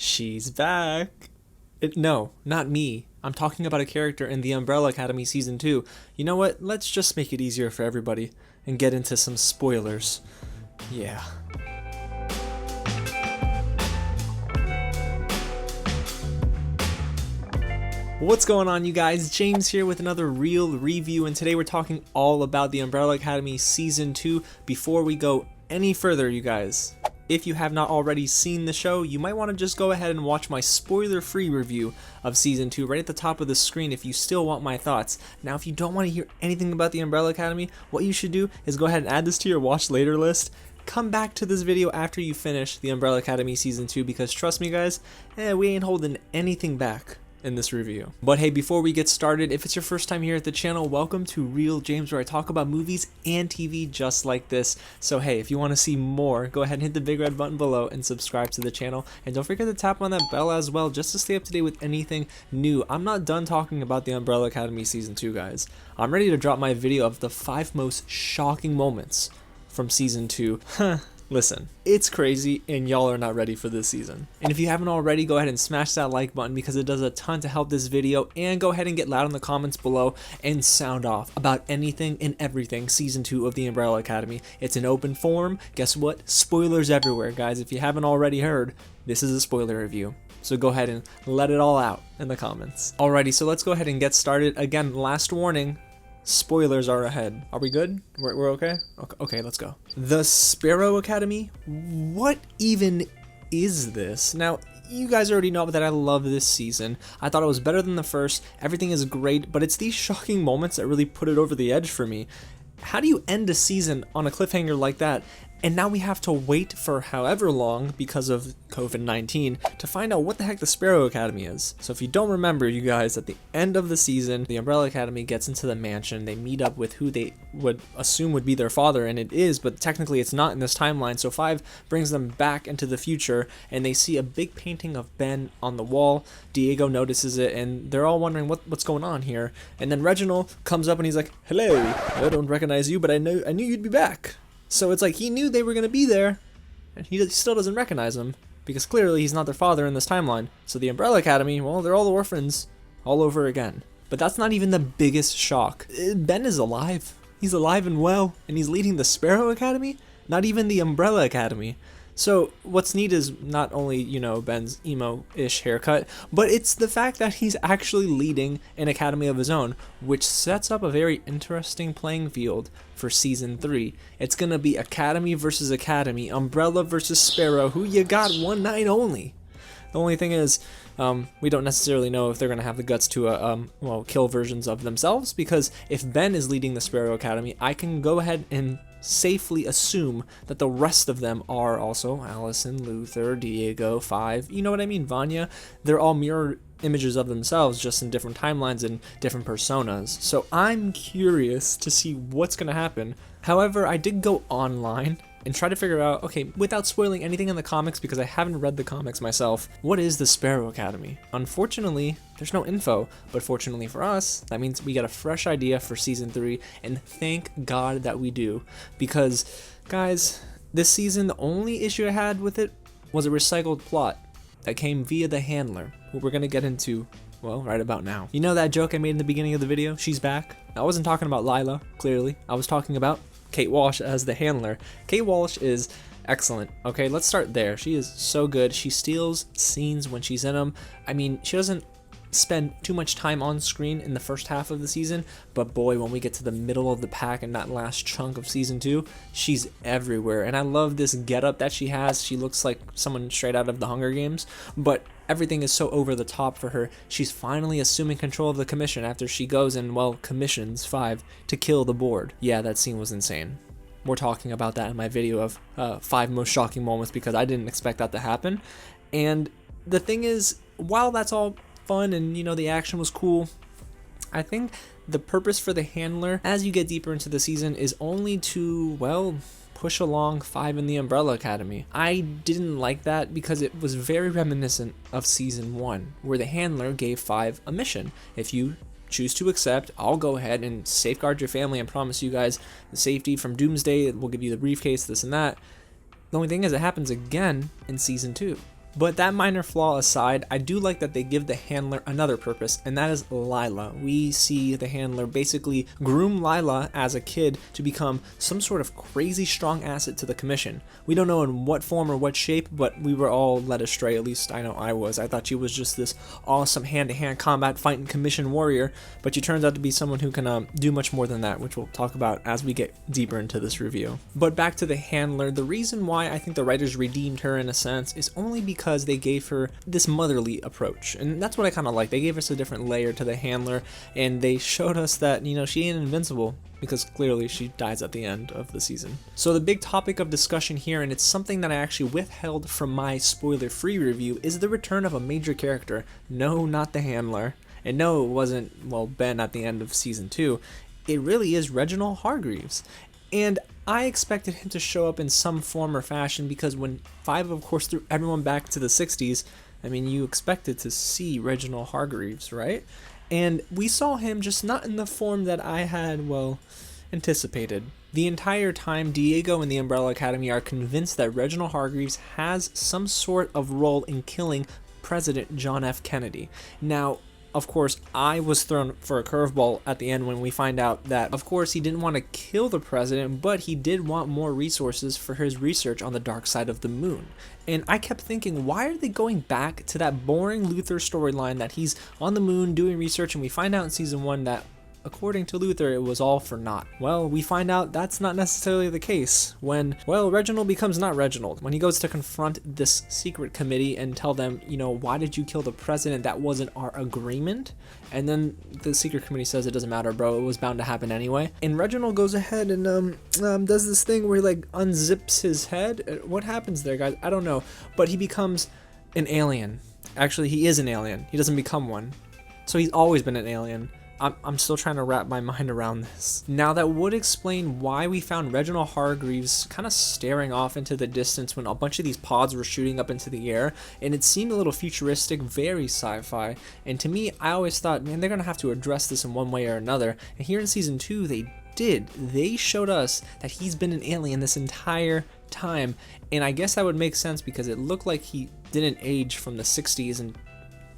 She's back. No, not me. I'm talking about a character in The Umbrella Academy Season 2. You know what? Let's just make it easier for everybody and get into some spoilers. Yeah. What's going on, you guys? James here with another real review, and today we're talking all about The Umbrella Academy Season 2. Before we go any further, you guys, if you have not already seen the show, you might want to just go ahead and watch my spoiler-free review of Season 2 right at the top of the screen if you still want my thoughts. Now, if you don't want to hear anything about The Umbrella Academy, what you should do is go ahead and add this to your watch later list. Come back to this video after you finish The Umbrella Academy Season 2 because trust me, guys, we ain't holding anything back in this review. But hey, before we get started, if it's your first time here at the channel, welcome to Real James, where I talk about movies and TV just like this. So hey, if you want to see more, go ahead and hit the big red button below and subscribe to the channel, and don't forget to tap on that bell as well just to stay up to date with anything new. I'm not done talking about The Umbrella Academy Season 2, guys. I'm ready to drop my video of the 5 most shocking moments from Season 2. Listen, it's crazy and y'all are not ready for this season. And if you haven't already, go ahead and smash that like button because it does a ton to help this video, and go ahead and get loud in the comments below and sound off about anything and everything Season 2 of The Umbrella Academy. It's an open forum. Guess what? Spoilers everywhere, guys. If you haven't already heard, this is a spoiler review. So go ahead and let it all out in the comments. Alrighty, so let's go ahead and get started. Again, last warning. Spoilers are ahead. Are we good? We're okay? Okay, let's go. The Sparrow Academy? What even is this? Now, you guys already know that I love this season. I thought it was better than the first. Everything is great, but it's these shocking moments that really put it over the edge for me. How do you end a season on a cliffhanger like that? And now we have to wait for however long because of COVID-19 to find out what the heck the Sparrow Academy is. So if you don't remember, you guys, at the end of the season, the Umbrella Academy gets into the mansion. They meet up with who they would assume would be their father, and it is, but technically it's not in this timeline. So 5 brings them back into the future, and they see a big painting of Ben on the wall. Diego notices it, and they're all wondering what's going on here. And then Reginald comes up and he's like, "Hello, I don't recognize you, but I knew you'd be back." So it's like he knew they were going to be there, and he still doesn't recognize them, because clearly he's not their father in this timeline. So the Umbrella Academy, well, they're all the orphans all over again. But that's not even the biggest shock. Ben is alive. He's alive and well, and he's leading the Sparrow Academy, not even the Umbrella Academy. So what's neat is not only, you know, Ben's emo-ish haircut, but it's the fact that he's actually leading an academy of his own, which sets up a very interesting playing field for Season 3. It's going to be Academy versus Academy, Umbrella versus Sparrow, who you got one night only. The only thing is, we don't necessarily know if they're going to have the guts to, kill versions of themselves, because if Ben is leading the Sparrow Academy, I can go ahead and safely assume that the rest of them are also Allison, Luther, Diego, 5, you know what I mean, Vanya. They're all mirror images of themselves, just in different timelines and different personas. So I'm curious to see what's going to happen. However, I did go online and try to figure out, okay, without spoiling anything in the comics, because I haven't read the comics myself, what is the Sparrow Academy? Unfortunately, there's no info, but fortunately for us, that means we get a fresh idea for Season 3, and thank God that we do, because, guys, this season, the only issue I had with it was a recycled plot that came via the handler, who we're going to get into, well, right about now. You know that joke I made in the beginning of the video? She's back. I wasn't talking about Lila, clearly. I was talking about Kate Walsh as the handler. Kate Walsh is excellent. Okay, let's start there. She is so good. She steals scenes when she's in them. I mean, she doesn't spend too much time on screen in the first half of the season, but boy, when we get to the middle of the pack and that last chunk of Season 2, she's everywhere. And I love this getup that she has. She looks like someone straight out of the Hunger Games, but everything is so over the top for her. She's finally assuming control of the commission after she goes and, well, commissions 5 to kill the board. Yeah, that scene was insane. We're talking about that in my video of 5 most shocking moments, because I didn't expect that to happen. And the thing is, while that's all fun and, you know, the action was cool, I think the purpose for the handler as you get deeper into the season is only to, well, push along 5 in the Umbrella Academy. I didn't like that because it was very reminiscent of Season 1, where the handler gave 5 a mission. If you choose to accept, I'll go ahead and safeguard your family and promise you guys the safety from Doomsday. We'll give you the briefcase, this and that. The only thing is, it happens again in Season 2. But that minor flaw aside, I do like that they give the handler another purpose, and that is Lila. We see the handler basically groom Lila as a kid to become some sort of crazy strong asset to the commission. We don't know in what form or what shape, but we were all led astray, at least I know I was. I thought she was just this awesome hand-to-hand combat fighting commission warrior, but she turns out to be someone who can do much more than that, which we'll talk about as we get deeper into this review. But back to the handler, the reason why I think the writers redeemed her in a sense is only because they gave her this motherly approach, and that's what I kind of like. They gave us a different layer to the handler, and they showed us that, you know, she ain't invincible, because clearly she dies at the end of the season. So the big topic of discussion here, and it's something that I actually withheld from my spoiler-free review, is the return of a major character. No, not the handler, and no, it wasn't, well, Ben at the end of season 2. It really is Reginald Hargreaves. And I expected him to show up in some form or fashion, because when 5, of course, threw everyone back to the 60s, I mean, you expected to see Reginald Hargreaves, right? And we saw him, just not in the form that I had, well, anticipated. The entire time, Diego and the Umbrella Academy are convinced that Reginald Hargreaves has some sort of role in killing President John F. Kennedy. Now, of course, I was thrown for a curveball at the end when we find out that, of course, he didn't want to kill the president, but he did want more resources for his research on the dark side of the moon. And I kept thinking, why are they going back to that boring Luther storyline that he's on the moon doing research, and we find out in season 1 that, according to Luther, it was all for naught. Well, we find out that's not necessarily the case when, well, Reginald becomes not Reginald. When he goes to confront this secret committee and tell them, you know, why did you kill the president? That wasn't our agreement. And then the secret committee says it doesn't matter, bro. It was bound to happen anyway. And Reginald goes ahead and does this thing where he like unzips his head. What happens there, guys? I don't know. But he becomes an alien. Actually, he is an alien. He doesn't become one. So he's always been an alien. I'm still trying to wrap my mind around this. Now, that would explain why we found Reginald Hargreaves kind of staring off into the distance when a bunch of these pods were shooting up into the air, and it seemed a little futuristic, very sci-fi, and to me, I always thought, man, they're gonna have to address this in one way or another, and here in season 2, they did. They showed us that he's been an alien this entire time, and I guess that would make sense because it looked like he didn't age from the 60s and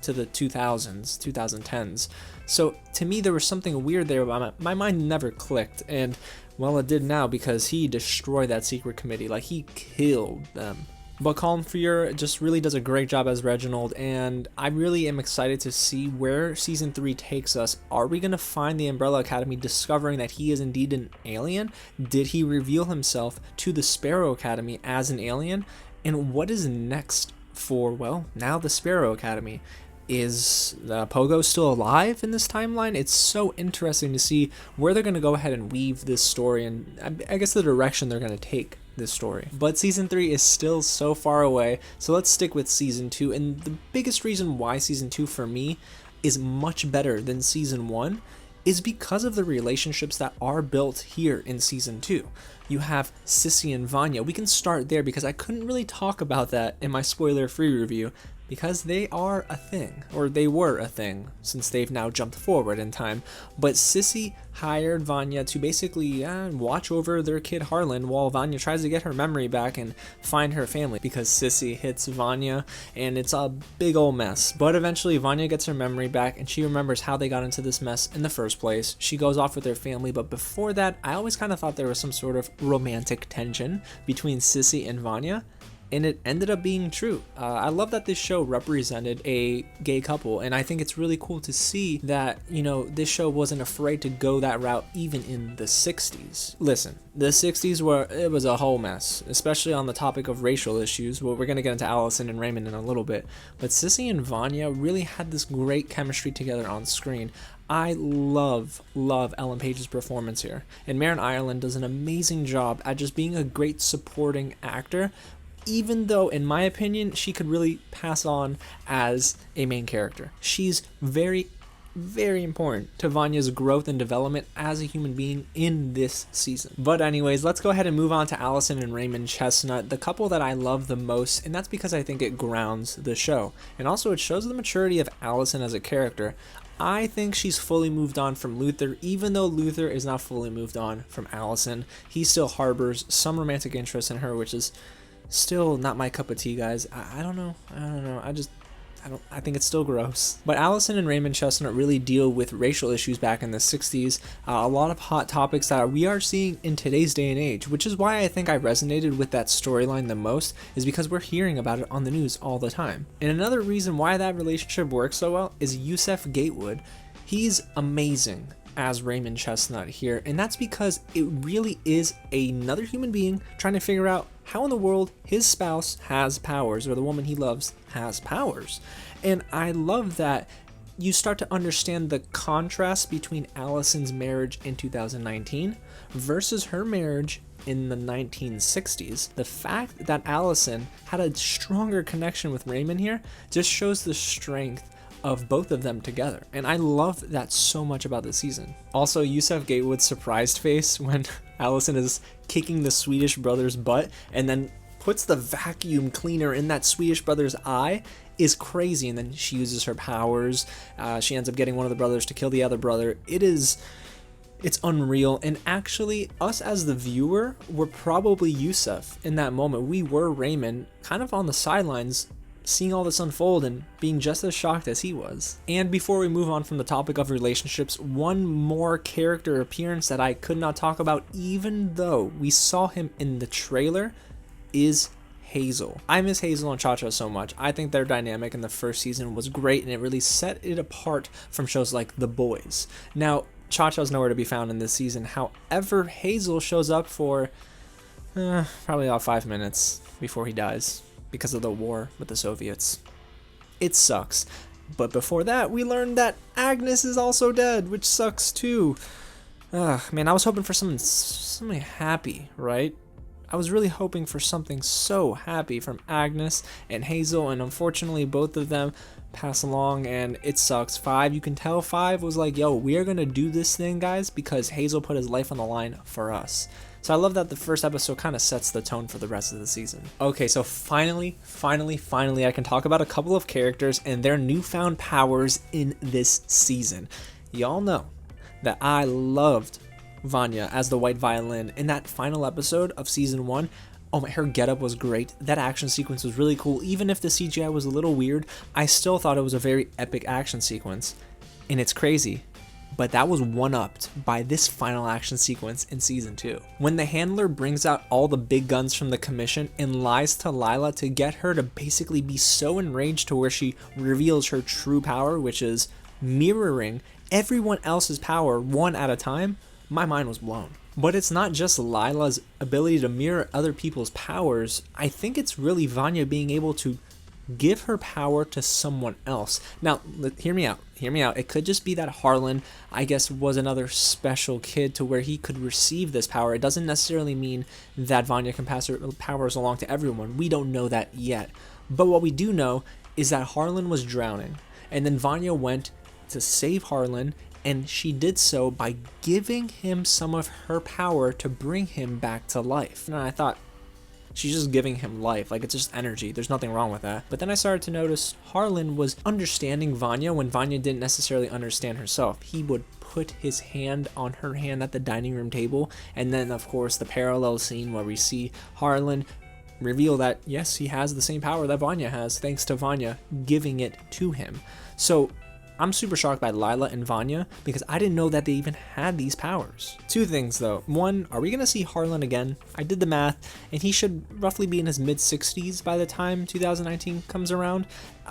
to the 2000s, 2010s. So to me, there was something weird there, but my mind never clicked, and well, it did now because he destroyed that secret committee, like he killed them. But Colm Feore just really does a great job as Reginald, and I really am excited to see where season 3 takes us. Are we going to find the Umbrella Academy discovering that he is indeed an alien? Did he reveal himself to the Sparrow Academy as an alien? And what is next for, well, now the Sparrow Academy? Is Pogo still alive in this timeline? It's so interesting to see where they're going to go ahead and weave this story, and I guess the direction they're going to take this story. But season 3 is still so far away, so let's stick with season 2. And the biggest reason why season 2 for me is much better than season 1 is because of the relationships that are built here in season 2. You have Sissy and Vanya. We can start there because I couldn't really talk about that in my spoiler-free review, because they are a thing, or they were a thing, since they've now jumped forward in time. But Sissy hired Vanya to basically watch over their kid Harlan while Vanya tries to get her memory back and find her family, because Sissy hits Vanya and it's a big old mess. But eventually Vanya gets her memory back and she remembers how they got into this mess in the first place. She goes off with their family, but before that, I always kind of thought there was some sort of romantic tension between Sissy and Vanya, and it ended up being true. I love that this show represented a gay couple, and I think it's really cool to see that, you know, this show wasn't afraid to go that route even in the 60s. Listen, the 60s it was a whole mess, especially on the topic of racial issues. Well, we're gonna get into Allison and Raymond in a little bit, but Sissy and Vanya really had this great chemistry together on screen. I love Ellen Page's performance here, and Maren Ireland does an amazing job at just being a great supporting actor, even though, in my opinion, she could really pass on as a main character. She's very, very important to Vanya's growth and development as a human being in this season. But anyways, let's go ahead and move on to Allison and Raymond Chestnut, the couple that I love the most, and that's because I think it grounds the show. And also it shows the maturity of Allison as a character. I think she's fully moved on from Luther, even though Luther is not fully moved on from Allison. He still harbors some romantic interest in her, which is Still not my cup of tea, guys. I don't know. I think it's still gross. But Allison and Raymond Chestnut really deal with racial issues back in the 60s. A lot of hot topics that we are seeing in today's day and age, which is why I think I resonated with that storyline the most, is because we're hearing about it on the news all the time. And another reason why that relationship works so well is Yusef Gatewood. He's amazing as Raymond Chestnut here, and that's because it really is another human being trying to figure out how in the world his spouse has powers, or the woman he loves has powers. And I love that you start to understand the contrast between Allison's marriage in 2019 versus her marriage in the 1960s. The fact that Allison had a stronger connection with Raymond here just shows the strength of both of them together, and I love that so much about this season. Also, Yusef Gatewood's surprised face when Allison is kicking the Swedish brother's butt and then puts the vacuum cleaner in that Swedish brother's eye is crazy, and then she uses her powers. She ends up getting one of the brothers to kill the other brother. It's unreal, and actually us as the viewer were probably Yusef in that moment. We were Raymond, kind of on the sidelines, seeing all this unfold and being just as shocked as he was. And before we move on from the topic of relationships, one more character appearance that I could not talk about even though we saw him in the trailer is Hazel. I miss Hazel and Cha-Cha so much. I think their dynamic in the first season was great, and it really set it apart from shows like The Boys. Now, Cha-Cha's nowhere to be found in this season. However, Hazel shows up for probably about 5 minutes before he dies, because of the war with the Soviets. It sucks. But before that, we learned that Agnes is also dead, which sucks too. Man, I was hoping for something happy, right? I was really hoping for something so happy from Agnes and Hazel, and unfortunately both of them pass along, and it sucks. You can tell Five was like, yo, we are gonna do this thing, guys, because Hazel put his life on the line for us. So I love that the first episode kind of sets the tone for the rest of the season. Okay, so finally, I can talk about a couple of characters and their newfound powers in this season. Y'all know that I loved Vanya as the white violin in that final episode of season 1. Oh my, her getup was great. That action sequence was really cool. Even if the CGI was a little weird, I still thought it was a very epic action sequence. And it's crazy, but that was one-upped by this final action sequence in season 2. When the handler brings out all the big guns from the commission and lies to Lila to get her to basically be so enraged to where she reveals her true power, which is mirroring everyone else's power one at a time, my mind was blown. But it's not just Lila's ability to mirror other people's powers. I think it's really Vanya being able to give her power to someone else. Now, hear me out. It could just be that Harlan, I guess, was another special kid to where he could receive this power. It doesn't necessarily mean that Vanya can pass her powers along to everyone. We don't know that yet. But what we do know is that Harlan was drowning, and then Vanya went to save Harlan, and she did so by giving him some of her power to bring him back to life. And I thought, she's just giving him life, like it's just energy, there's nothing wrong with that. But then I started to notice Harlan was understanding Vanya when Vanya didn't necessarily understand herself. He would put his hand on her hand at the dining room table, and then of course the parallel scene where we see Harlan reveal that yes, he has the same power that Vanya has, thanks to Vanya giving it to him. So I'm super shocked by Lila and Vanya because I didn't know that they even had these powers. Two things though. One, are we going to see Harlan again? I did the math and he should roughly be in his mid-60s by the time 2019 comes around.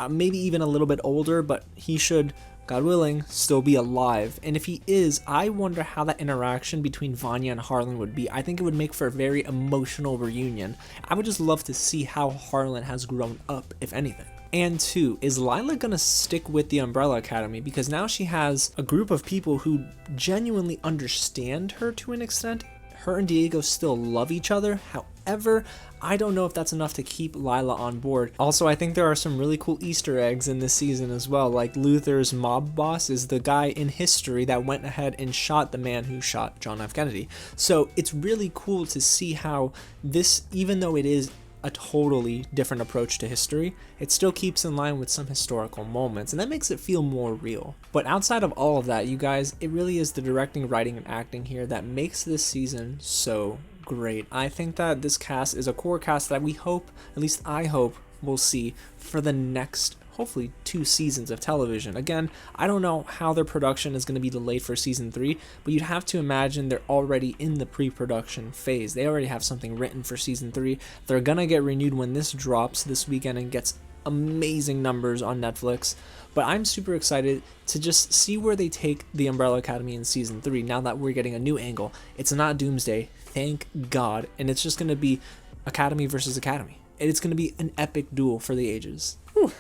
Maybe even a little bit older, but he should, God willing, still be alive. And if he is, I wonder how that interaction between Vanya and Harlan would be. I think it would make for a very emotional reunion. I would just love to see how Harlan has grown up, if anything. And two, is Lila gonna stick with the Umbrella Academy? Because now she has a group of people who genuinely understand her to an extent. Her and Diego still love each other. However, I don't know if that's enough to keep Lila on board. Also, I think there are some really cool Easter eggs in this season as well. Like Luther's mob boss is the guy in history that went ahead and shot the man who shot John F. Kennedy. So it's really cool to see how this, even though it is a totally different approach to history, it still keeps in line with some historical moments, and that makes it feel more real. But outside of all of that, you guys, it really is the directing, writing, and acting here that makes this season so great. I think that this cast is a core cast that we hope, at least I hope, we'll see for the next, hopefully, 2 seasons of television. Again, I don't know how their production is going to be delayed for season 3, but you'd have to imagine they're already in the pre-production phase. They already have something written for season 3. They're going to get renewed when this drops this weekend and gets amazing numbers on Netflix. But I'm super excited to just see where they take the Umbrella Academy in season 3 now that we're getting a new angle. It's not Doomsday, thank God, and it's just going to be Academy versus Academy. And it's going to be an epic duel for the ages. Whew.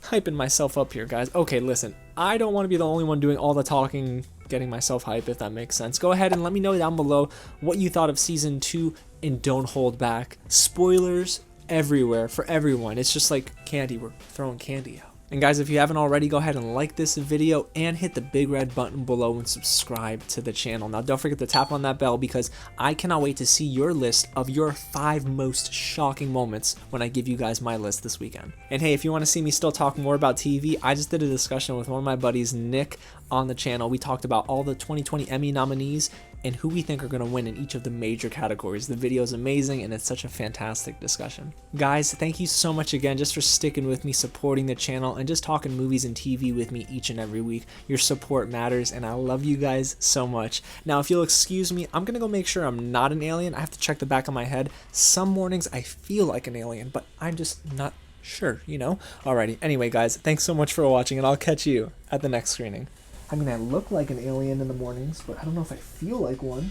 Hyping myself up here, guys. Okay, listen, I don't want to be the only one doing all the talking, getting myself hype, if that makes sense. Go ahead and let me know down below what you thought of season 2, and don't hold back. Spoilers everywhere for everyone. It's just like candy. We're throwing candy out. And guys, if you haven't already, go ahead and like this video and hit the big red button below and subscribe to the channel. Now, don't forget to tap on that bell because I cannot wait to see your list of your 5 most shocking moments when I give you guys my list this weekend. And hey, if you want to see me still talk more about TV, I just did a discussion with one of my buddies, Nick, on the channel. We talked about all the 2020 Emmy nominees and who we think are going to win in each of the major categories. The video is amazing and it's such a fantastic discussion. Guys, thank you so much again just for sticking with me, supporting the channel, and just talking movies and TV with me each and every week. Your support matters and I love you guys so much. Now, if you'll excuse me, I'm going to go make sure I'm not an alien. I have to check the back of my head. Some mornings I feel like an alien, but I'm just not sure, you know? Alrighty, anyway guys, thanks so much for watching and I'll catch you at the next screening. I mean, I look like an alien in the mornings, but I don't know if I feel like one.